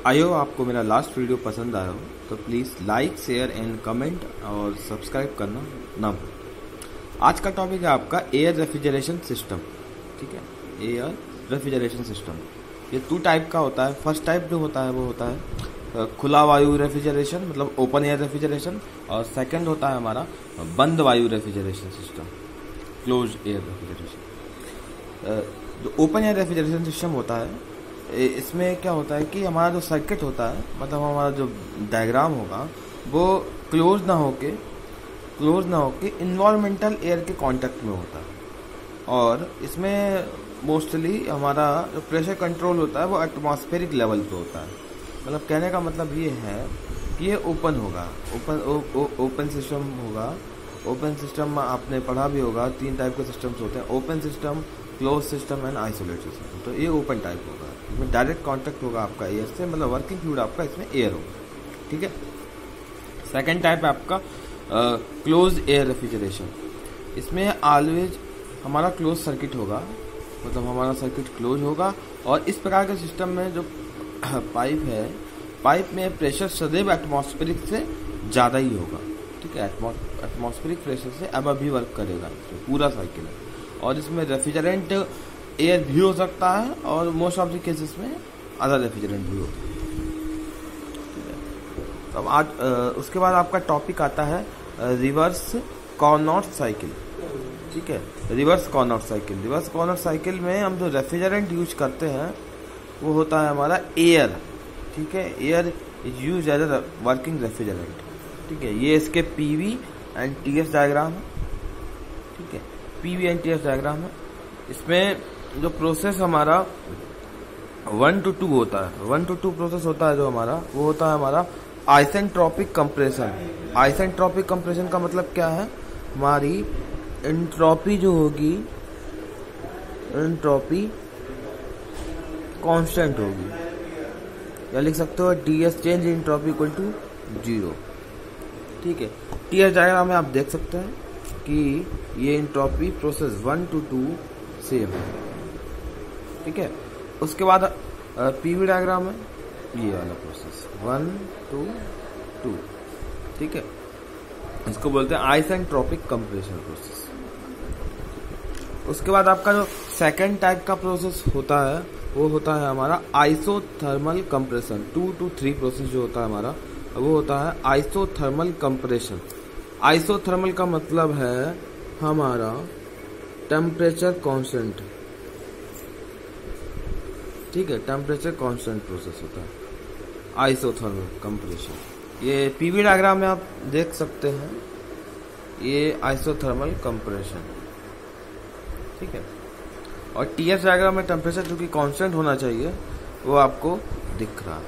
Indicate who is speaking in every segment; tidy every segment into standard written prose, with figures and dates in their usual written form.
Speaker 1: I hope आपको मेरा last video पसंद आया हो तो please like share and comment और सब्सक्राइब करना ना भूलें। आज का टॉपिक है आपका एयर रेफ्रिजरेशन सिस्टम। ठीक है, एयर रेफ्रिजरेशन सिस्टम ये 2 टाइप का होता है। फर्स्ट टाइप जो होता है वो होता है खुला वायु रेफ्रिजरेशन, मतलब ओपन एयर रेफ्रिजरेशन, और सेकंड होता है हमारा बंद वायु refrigeration system, close air refrigeration. जो ओपन एयर रेफ्रिजरेशन सिस्टम होता है इसमें क्या होता है कि हमारा जो सर्किट होता है, मतलब हमारा जो डायग्राम होगा वो क्लोज ना होके इन्वायरमेंटल एयर के कांटेक्ट में होता है। और इसमें मोस्टली हमारा जो प्रेशर कंट्रोल होता है वो एटमॉस्फेरिक लेवल पे होता है। मतलब कहने का मतलब ये है कि ये ओपन होगा, ओपन सिस्टम होगा। ओपन सिस्टम में आपने पढ़ा भी होगा 3 टाइप के सिस्टम्स होते हैं, open system, close system and isolated system. तो ये ओपन टाइप होगा, इसमें डायरेक्ट कांटेक्ट होगा आपका एयर से, मतलब वर्किंग फ्लूइड आपका इसमें एयर होगा। ठीक है। सेकंड टाइप है आपका क्लोज एयर रेफ्रिजरेशन। इसमें ऑलवेज हमारा क्लोज सर्किट होगा, मतलब हमारा सर्किट क्लोज होगा। और इस प्रकार के सिस्टम में जो पाइप है, पाइप में प्रेशर सदैव एटमॉस्फेरिक से ज़्यादा ही होगा। ठीक है, एटमॉस्फेरिक प्रेशर से अब भी वर्क करेगा इसमें पूरा साइकिल है। और इसमें रेफ्रिजरेंट एयर भी हो सकता है और मोस्ट ऑफ द केसेस में अदर रेफ्रिजरेंट भी होता है। अब आज उसके बाद आपका टॉपिक आता है रिवर्स कार्नोट साइकिल। ठीक है, reverse Carnot cycle. Reverse Carnot cycle में हम जो रेफ्रिजरेंट यूज करते हैं वो होता है हमारा एयर। ठीक है, air is use as a working refrigerant. ठीक है, ये इसके पीवी एंड टीएस डायग्राम है। ठीक है, पीवी एंड टीएस डायग्राम है। इसमें जो प्रोसेस हमारा 1 to 2 होता है, 1 to 2 प्रोसेस होता है जो हमारा, वो होता है हमारा आइसेंट्रोपिक कंप्रेशन। आइसेंट्रोपिक कंप्रेशन का मतलब क्या है, हमारी एंट्रोपी जो होगी, एंट्रोपी कांस्टेंट होगी, या लिख सकते हो TS change in entropy equal to 0। ठीक है, टीएस डायग्राम में आप देख सकते हैं कि ये एंट्रोपी प्रोसेस 1 to 2 सेम है। ठीक है, उसके बाद पीवी डायग्राम है, ये वाला प्रोसेस 1 to 2। ठीक है, इसको बोलते हैं आइसेंट्रोपिक कंप्रेशन प्रोसेस। उसके बाद आपका जो सेकंड टाइप का प्रोसेस होता है वो होता है हमारा आइसोथर्मल कंप्रेशन। 2 to 3 प्रोसेस जो होता है हमारा वो होता है आइसोथर्मल कंप्रेशन। आइसोथर्मल का मतलब है हमारा टेम्परेचर कांस्टेंट। ठीक है, टेम्परेचर कांस्टेंट प्रोसेस होता है आइसोथर्मल कंप्रेशन। ये पीवी डायग्राम में आप देख सकते हैं, ये आइसोथर्मल कंप्रेशन। ठीक है, और टीएस डायग्राम में टेम्परेचर जो कि कांस्टेंट होना चाहिए वो आपको दिख रहा है,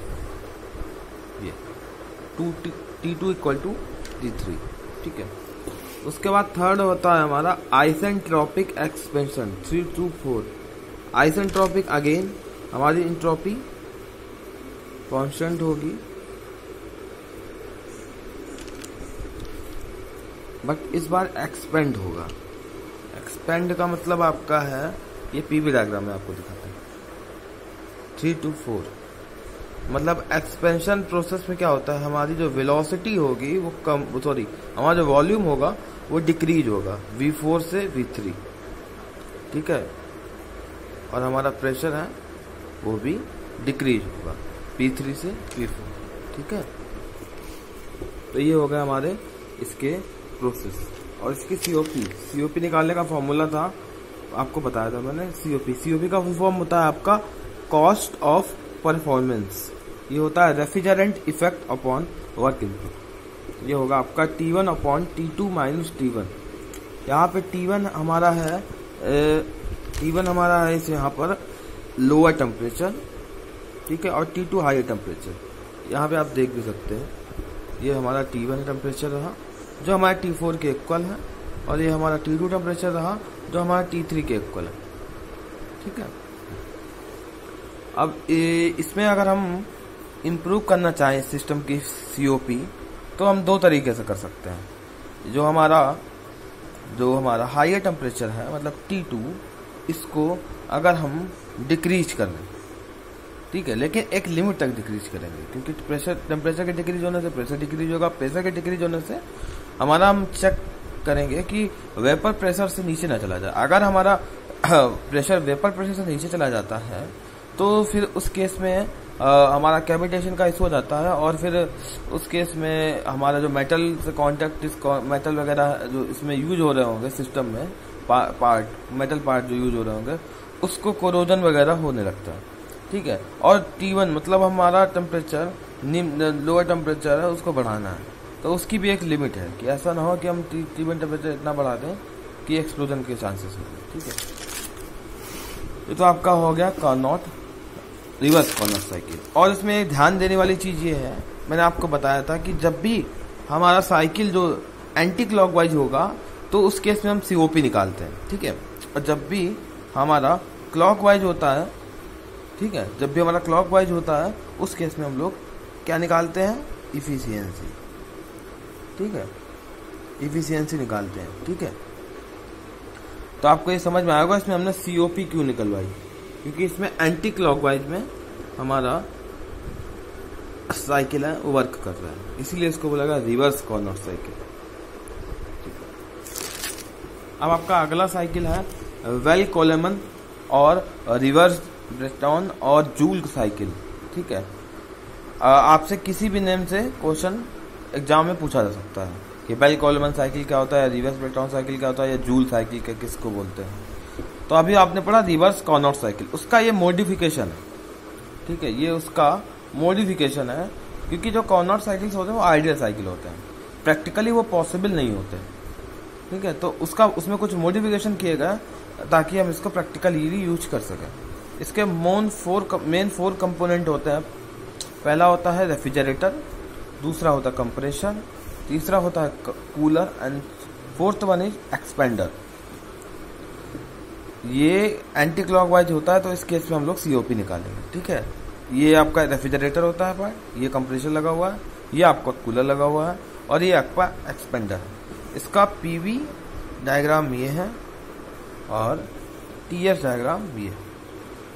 Speaker 1: ये T2 इक्वल टू T3। ठीक है, उसके बाद थर्ड होता है हमारा isentropic expansion 3 to 4। Isentropic again हमारी एंट्रोपी कांस्टेंट होगी, बट इस बार एक्सपेंड होगा। एक्सपेंड का मतलब आपका है, ये पीवी डायग्राम में आपको दिखाते हैं 3 to 4। मतलब एक्सपेंशन प्रोसेस में क्या होता है, हमारी जो वेलोसिटी होगी वो हमारा जो वॉल्यूम होगा वो डिक्रीज होगा V4 से V3। ठीक है, और हमारा प्रेशर है वो भी डिक्रीज होगा P3 से P4। ठीक है, तो ये हो गया हमारे इसके प्रोसेस। और इसकी सीओपी निकालने का फॉर्मूला था, आपको बताया था मैंने। सीओपी का फुल फॉर्म होता है आपका कॉस्ट ऑफ परफॉर्मेंस। ये होता है refrigerant effect upon work input. ये होगा आपका T1 upon T2 minus T1। यहाँ पे T1 हमारा है इस यहाँ पर लोअर टेम्परेचर। ठीक है, और T2 हाई टेम्परेचर। यहाँ पे आप देख भी सकते हैं, ये हमारा T1 टेम्परेचर रहा जो हमारा T4 के इक्वल है, और ये हमारा T2 टेम्परेचर रहा जो हमारा T3 के इक्वल है। ठीक है, अब इसमें अगर हम इम्प्रूव करना चाहें सिस्टम की सीओपी तो हम 2 तरीके से कर सकते हैं। जो हमारा हायर टेम्परेचर है, मतलब T2, इसको अगर हम डिक्रीज कर दें, ठीक है, लेकिन एक लिमिट तक डिक्रीज करेंगे, क्योंकि टेम्परेचर के डिक्रीज होने से प्रेशर डिक्रीज होगा, प्रेशर के डिक्रीज होने से हमारा हम चेक करेंगे कि वेपर प्रेशर से नीचे ना चला जाए। अगर हमारा प्रेशर वेपर प्रेशर से नीचे चला जाता है तो फिर उस केस में हमारा कैविटेशन का इशू हो जाता है, और फिर उस केस में हमारा जो मेटल से कॉन्टेक्ट मेटल वगैरह जो इसमें यूज हो रहे होंगे सिस्टम में मेटल पार्ट जो यूज हो रहे होंगे उसको कोरोजन वगैरह होने लगता है। ठीक है, और T1 मतलब हमारा टेम्परेचर लोअर टेम्परेचर है उसको बढ़ाना है, तो उसकी भी एक लिमिट है कि ऐसा ना हो कि हम T1 टेम्परेचर इतना बढ़ा दें कि एक्सप्लोजन के चांसेस हो। ठीक है, ये तो आपका हो गया कार्नोट रिवर्स कार्नोट साइकिल। और इसमें ध्यान देने वाली चीज ये है, मैंने आपको बताया था कि जब भी हमारा साइकिल जो एंटी क्लॉकवाइज होगा तो उस केस में हम COP निकालते हैं। ठीक है, और जब भी हमारा क्लॉकवाइज होता है, ठीक है, जब भी हमारा क्लॉकवाइज होता है उस केस में हम लोग क्या निकालते हैं, इफिशियंसी। ठीक है, इफिशियंसी निकालते हैं। ठीक है, तो आपको ये समझ में आएगा इसमें हमने COP क्यों निकलवाई, क्योंकि इसमें एंटी क्लॉकवाइज में हमारा साइकिल है वो वर्क कर रहा है, इसीलिए इसको बोला गया रिवर्स कार्नोट साइकिल। अब आपका अगला साइकिल है वेल कोलेमन और रिवर्स ब्रेटन और जूल साइकिल। ठीक है, आपसे किसी भी नेम से क्वेश्चन एग्जाम में पूछा जा सकता है कि बेल कोलेमन साइकिल क्या होता है, रिवर्स ब्रेटन साइकिल क्या होता है, या जूल साइकिल क्या किसको बोलते हैं। तो अभी आपने पढ़ा रिवर्स कार्नोट साइकिल, उसका ये मॉडिफिकेशन है। ठीक है, ये उसका मॉडिफिकेशन है, क्योंकि जो कार्नोट साइकिल्स होते हैं वो आइडियल साइकिल होते हैं, प्रैक्टिकली वो पॉसिबल नहीं होते। ठीक है, तो उसमें कुछ मॉडिफिकेशन किए गए ताकि हम इसको प्रैक्टिकली यूज कर सकें। इसके मेन फोर कंपोनेंट होते हैं। पहला होता है रेफ्रिजरेटर, दूसरा होता है कंप्रेशर, तीसरा होता है cooler and fourth one is expander. ये एंटी क्लॉकवाइज होता है तो इस केस में हम लोग COP निकालेंगे। ठीक है, ये आपका रेफ्रिजरेटर होता है पार्ट, ये कंप्रेशर लगा हुआ है, ये आपका कूलर लगा हुआ है, और ये आपका एक्सपेंडर है। इसका PV डायग्राम ये है और TS डायग्राम ये है।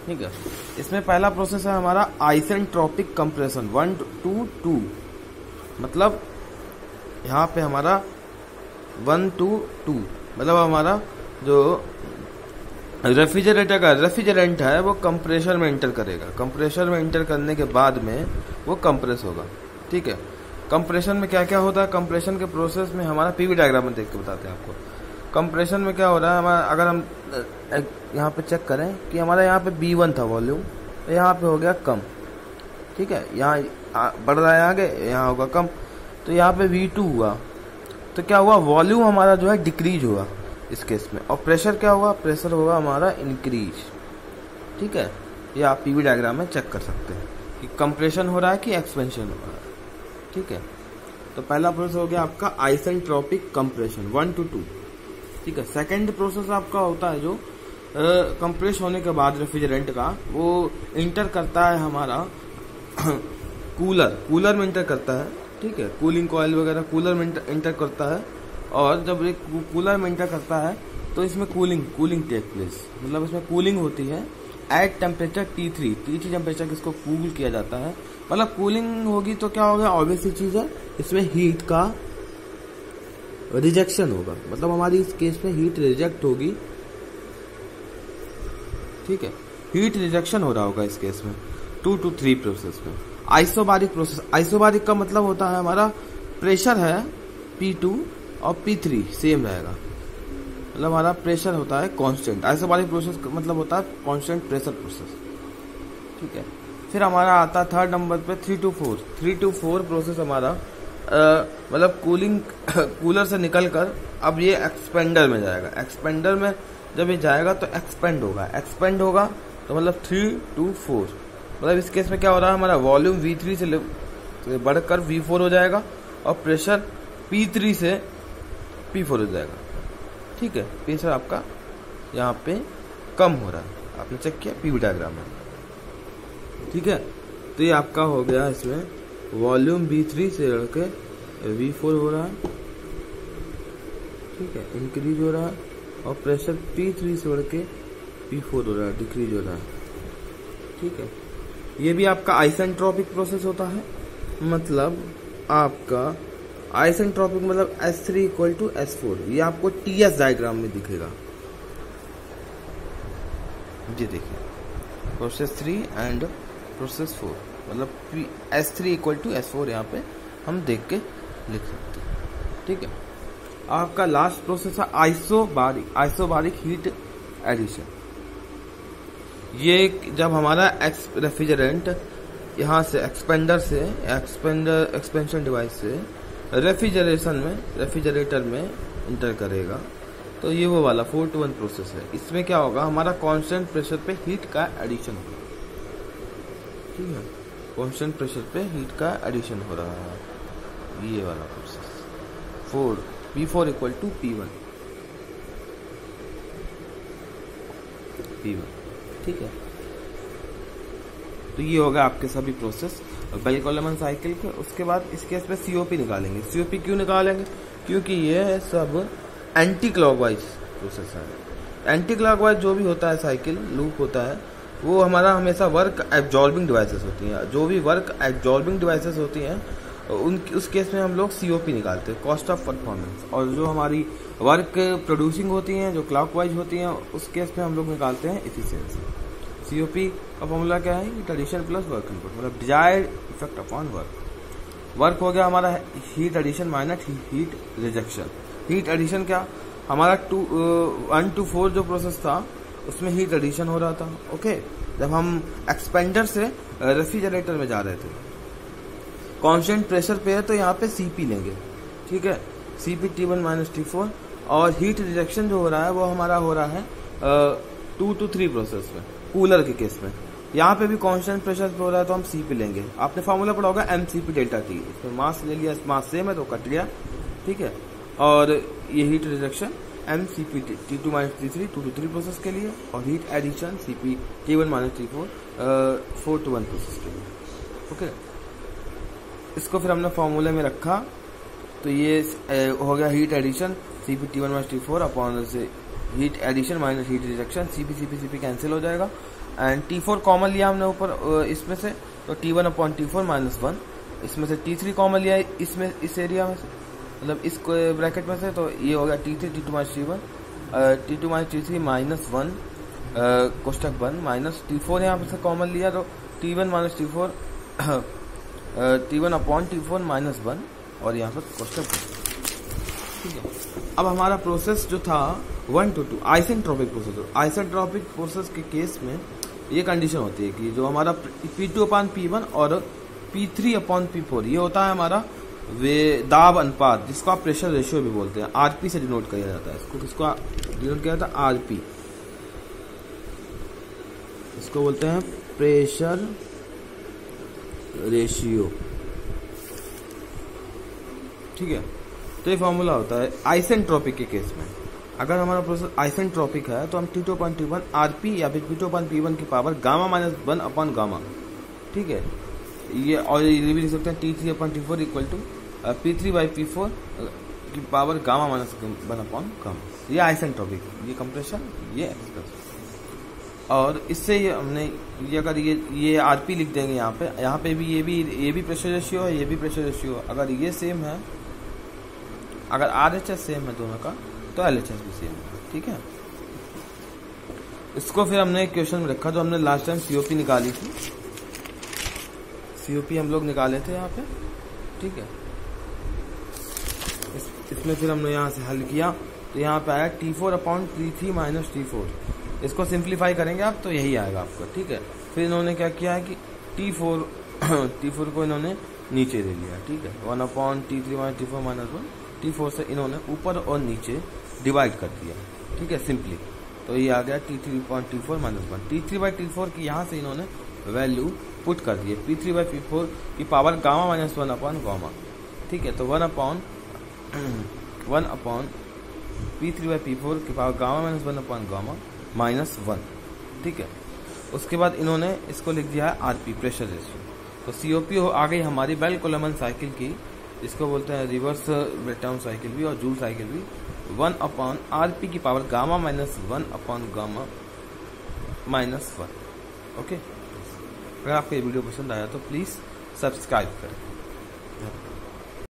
Speaker 1: ठीक है, इसमें पहला प्रोसेस है हमारा आइसेंट्रोपिक कंप्रेशन 1 to 2, मतलब यहाँ पे हमारा 1 to 2 मतलब हमारा जो रेफ्रिजरेटर का रेफ्रिजरेंट है वो कंप्रेशर में एंटर करेगा, कंप्रेशर में एंटर करने के बाद में वो कंप्रेस होगा। ठीक है, कंप्रेशन में क्या क्या होता है, कंप्रेशन के प्रोसेस में हमारा PV डायग्राम में देख के बताते हैं आपको। कंप्रेशन में क्या हो रहा है हमारा, अगर हम यहाँ पे चेक करें कि हमारा यहाँ पे B1 था वॉल्यूम, तो यहाँ पे हो गया कम। ठीक है, यहाँ बढ़ रहा है आगे, यहाँ होगा कम, तो यहाँ पे V2 हुआ, तो क्या हुआ, वॉल्यूम हमारा जो है डिक्रीज हुआ इस केस में। और प्रेशर क्या हुआ, प्रेशर होगा हमारा इंक्रीज। ठीक है, ये आप PV डायग्राम में चेक कर सकते हैं कि कंप्रेशन हो रहा है कि एक्सपेंशन हो रहा है। ठीक है, तो पहला प्रोसेस हो गया आपका आइसेंट्रोपिक कंप्रेशन 1 to 2। ठीक है, सेकंड प्रोसेस आपका होता है जो कंप्रेस होने के बाद रेफ्रिजरेंट का वो इंटर करता है हमारा कूलर में इंटर करता है। ठीक है, कूलिंग कॉइल वगैरह कूलर में इंटर करता है, और जब एक कूलर में इंटर करता है तो इसमें कूलिंग टेक प्लेस, मतलब इसमें कूलिंग होती है एट टेम्परेचर T3 टेम्परेचर किसको कूल किया जाता है। मतलब कूलिंग होगी तो क्या होगा, ऑब्वियस चीज है, इसमें हीट का रिजेक्शन होगा, मतलब हमारी इस केस में हीट रिजेक्ट होगी। ठीक है, हीट रिजेक्शन हो रहा होगा इस केस में 2 to 3 प्रोसेस में। आइसोबारिक प्रोसेस, आइसोबारिक का मतलब होता है हमारा प्रेशर है P2 और P3 सेम रहेगा, मतलब हमारा प्रेशर होता है कांस्टेंट। आइसोबारिक प्रोसेस का मतलब होता है कांस्टेंट प्रेशर प्रोसेस। ठीक है, फिर हमारा आता है थर्ड नंबर पे 3 to 4 प्रोसेस हमारा मतलब कूलर से निकलकर अब ये एक्सपेंडर में जाएगा। एक्सपेंडर में जब ये जाएगा तो एक्सपेंड होगा तो मतलब 3 to 4, मतलब इस केस में क्या हो रहा है, हमारा वॉल्यूम V3 से बढ़कर V4 हो जाएगा और प्रेशर P3 से P4 हो जाएगा। ठीक है, प्रेशर आपका यहाँ पे कम हो रहा है, आपने चेक किया PV डायग्राम में। ठीक है, तो ये आपका हो गया, इसमें वॉल्यूम V3 से बढ़के V4 हो रहा है। ठीक है, इंक्रीज हो रहा है, और प्रेशर P3 से बढ़ के P4 हो रहा है, डिक्रीज हो रहा है। ठीक है, ये भी आपका आइसेंट्रोपिक प्रोसेस होता है, मतलब आपका आइसेंट्रोपिक मतलब S3 इक्वल टू S4। ये आपको TS डायग्राम में दिखेगा, ये देखिए प्रोसेस 3 एंड प्रोसेस 4, मतलब S3 इक्वल टू S4 यहाँ पे हम देख के लिख सकते हैं। ठीक है, आपका लास्ट प्रोसेस है आइसोबारिक हीट एडिशन। ये जब हमारा रेफ्रिजरेंट यहाँ से एक्सपेंशन डिवाइस से रेफ्रिजरेटर में इंटर करेगा, तो ये वो वाला 4 to 1 प्रोसेस है। इसमें क्या होगा, हमारा कांस्टेंट प्रेशर पे हीट का एडिशन होगा। ठीक है, कांस्टेंट प्रेशर पे हीट का एडिशन हो रहा है, ये वाला process. P4 equal to P1। ठीक है, तो ये होगा आपके सभी प्रोसेस बेल-कोलमन साइकिल के। उसके बाद इस केस में COP निकालेंगे। COP क्यों निकालेंगे, क्योंकि ये सब एंटी क्लॉकवाइज प्रोसेस है। एंटी क्लॉकवाइज जो भी होता है साइकिल लूप होता है, वो हमारा हमेशा वर्क एब्जॉर्बिंग डिवाइसेस होती हैं। जो भी वर्क एब्जॉर्बिंग डिवाइसेस होती हैं उस केस में हम लोग COP निकालते हैं, कॉस्ट ऑफ परफॉर्मेंस। और जो हमारी वर्क प्रोड्यूसिंग होती हैं, जो क्लॉकवाइज होती हैं, उस केस में हम लोग निकालते हैं एफिशिएंसी। COP का फॉर्मूला क्या है, heat addition plus work input, मतलब desired effect upon work. Work हो गया हमारा heat addition minus heat rejection. Heat addition क्या, हमारा 1 to 4 जो प्रोसेस था उसमें हीट एडिशन हो रहा था। ओके, जब हम एक्सपेंडर से रेफ्रिजरेटर में जा रहे थे, कांस्टेंट प्रेशर पे है तो यहाँ पे CP लेंगे। ठीक है, CP T1 माइनस T4। और हीट रिजेक्शन जो हो रहा है वो हमारा हो रहा है 2 to 3 प्रोसेस में, कूलर के केस में। यहाँ पे भी कांस्टेंट प्रेशर पे हो रहा है तो हम CP लेंगे। आपने फॉर्मूला पढ़ा होगा mCP डेल्टा T। इसमें मास ले लिया, मास सेम है तो कट गया। ठीक है, और ये heat rejection mCP T2 minus T3 2 to 3 process के लिए, और heat addition CP T1 minus T4 4 to 1 process के लिए। ओके, इसको फिर हमने फॉर्मूले में रखा तो ये हो गया heat addition CP T1 minus T4 upon से heat addition minus heat rejection, CP cancel हो जाएगा। एंड T4 कॉमन लिया हमने ऊपर इसमें से, तो T1 अपॉन T4 माइनस 1। इसमें से T3 कॉमन लिया इसमें, इस एरिया में से, मतलब इस ब्रैकेट में से, तो ये हो गया T2 minus T1 T2 minus T3 minus 1 कोष्टक बंद, माइनस T4 यहाँ से कॉमन लिया तो T1 minus T4 T1 upon T4 minus 1, और यहाँ पर कोष्टक बंद। ठीक है, अब हमारा प्रोसेस जो था 1 to 2 isentropic process. Isentropic process के केस में ये कंडीशन होती है कि जो हमारा P2 अपॉन P1 और P3 अपॉन P4 ये होता है हमारा वे दाब अनुपात, जिसको आप प्रेशर रेशियो भी बोलते हैं। RP से डिनोट किया जाता है इसको। किसको डिनोट किया जाता है, RP। इसको बोलते हैं प्रेशर रेशियो। ठीक है, तो ये फॉर्मूला होता है आइसेंट्रोपिक के केस में। अगर हमारा प्रोसेस आइसेंट्रोपिक है तो हम T2 अपॉन T1 RP या फिर P2 अपॉन P1 की power gamma minus 1 upon gamma. ठीक है, ये और ये भी लिख सकते हैं T3 upon T4 equal to P3 by P4 की power gamma minus 1 upon gamma. ये आइसेंट्रोपिक, ये कंप्रेशन, ये एक्सप्रेशन। और इससे ये हमने ये अगर ये RP लिख देंगे यहाँ पे भी ये भी प्रेशर रेशियो है, ये भी प्रेशर रेशियो है। अगर ये सेम है, अगर RHS सेम है दोनों का, तो LHS भी सेम है। ठीक है, इसको फिर हमने एक क्वेश्चन में रखा जो हमने लास्ट टाइम COP निकाली थी। COP हम लोग निकाले थे यहाँ पे। ठीक है, इसमें फिर हमने यहाँ से हल किया तो यहाँ पे आया T4 upon T3 minus T4। इसको सिंप्लीफाई करेंगे आप तो यही आएगा आपको। ठीक है, फिर इन्होंने क्या किया है कि T4 को इन्होंने नीचे दे लिया। ठीक है, 1 upon T3 minus T4 minus 1, T4 से इन्होंने ऊपर और नीचे डिवाइड कर दिया। ठीक है, सिंपली, तो ये आ गया T3 upon T4 minus 1। T3 by T4 की यहाँ से इन्होंने वैल्यू पुट कर दी है, P3 बाई P4 की power gamma minus 1 upon gamma. ठीक है, तो 1 अपॉन P3 बाई P4 की power gamma minus 1 upon gamma minus 1। ठीक है, उसके बाद इन्होंने इसको लिख दिया है RP प्रेशर रेशियो। तो COP आ गई हमारी बेल-कोलमन साइकिल की, इसको बोलते हैं रिवर्स ब्रेकडाउन साइकिल भी और जूल साइकिल भी। 1 अपॉन RP की power gamma minus 1 upon gamma minus 1। Okay, अगर आपको ये वीडियो पसंद आया तो प्लीज़ सब्सक्राइब करें।